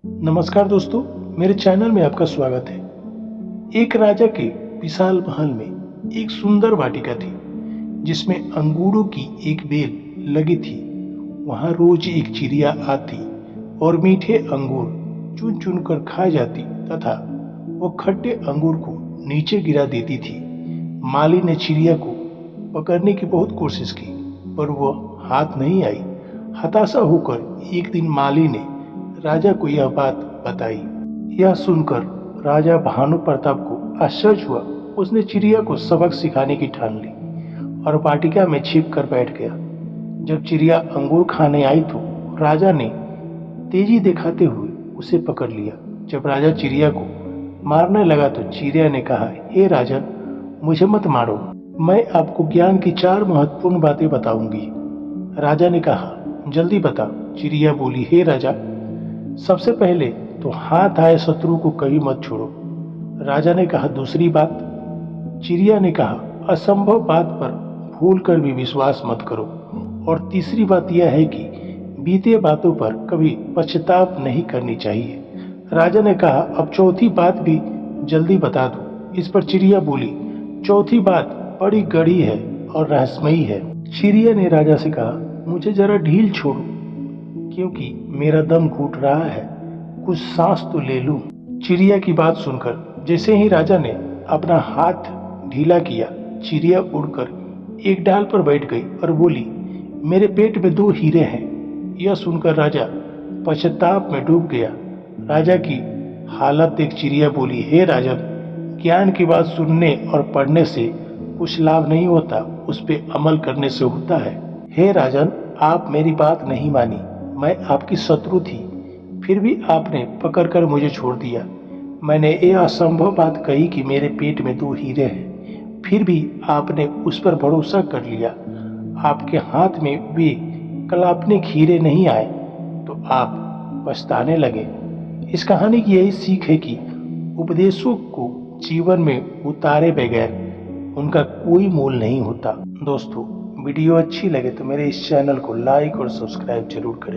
नमस्कार दोस्तों, मेरे चैनल में आपका स्वागत है। एक राजा के विशाल महल में एक सुंदर वाटिका थी जिसमें अंगूरों की एक बेल लगी थी। वहां रोज एक चिड़िया आती और मीठे अंगूर चुन चुन कर खा जाती तथा वो खट्टे अंगूर को नीचे गिरा देती थी। माली ने चिड़िया को पकड़ने की बहुत कोशिश की पर वह हाथ नहीं आई। हताशा होकर एक दिन माली ने राजा को यह बात बताई। यह सुनकर राजा भानु प्रताप को आश्चर्य हुआ। उसने चिड़िया को सबक सिखाने की ठान ली और वाटिका में छिप कर बैठ गया। जब चिड़िया अंगूर खाने आई तो राजा ने तेजी दिखाते हुए उसे पकड़ लिया। जब राजा चिड़िया को मारने लगा तो चिड़िया ने कहा, हे राजन, मुझे मत मारो, मैं आपको ज्ञान की 4 महत्वपूर्ण बातें बताऊंगी। राजा ने कहा, जल्दी बता। चिड़िया बोली, हे राजा, सबसे पहले तो हाथ आए शत्रु को कभी मत छोड़ो। राजा ने कहा, दूसरी बात। चिड़िया ने कहा, असंभव बात पर भूल कर भी विश्वास मत करो। और तीसरी बात यह है कि बीते बातों पर कभी पश्चाताप नहीं करनी चाहिए। राजा ने कहा, अब चौथी बात भी जल्दी बता दो। इस पर चिड़िया बोली, चौथी बात बड़ी गड़ी है और रहस्यमयी है। चिड़िया ने राजा से कहा, मुझे जरा ढील छोड़ो क्योंकि मेरा दम घुट रहा है, कुछ सांस तो ले लूं। चिड़िया की बात सुनकर जैसे ही राजा ने अपना हाथ ढीला किया, चिड़िया उड़कर एक डाल पर बैठ गई और बोली, मेरे पेट में 2 हीरे हैं। यह सुनकर राजा पश्चाताप में डूब गया। राजा की हालत देख चिड़िया बोली, हे राजन, ज्ञान की बात सुनने और पढ़ने से कुछ लाभ नहीं होता, उस पे अमल करने से होता है। हे राजन, आप मेरी बात नहीं मानी। मैं आपकी शत्रु थी, फिर भी आपने पकड़कर मुझे छोड़ दिया। मैंने यह असंभव बात कही कि मेरे पेट में 2 हीरे हैं, फिर भी आपने उस पर भरोसा कर लिया। आपके हाथ में वे काल्पनिक हीरे नहीं आए तो आप पछताने लगे। इस कहानी की यही सीख है कि उपदेशों को जीवन में उतारे बगैर उनका कोई मोल नहीं होता। दोस्तों, वीडियो अच्छी लगे तो मेरे इस चैनल को लाइक और सब्सक्राइब जरूर करें।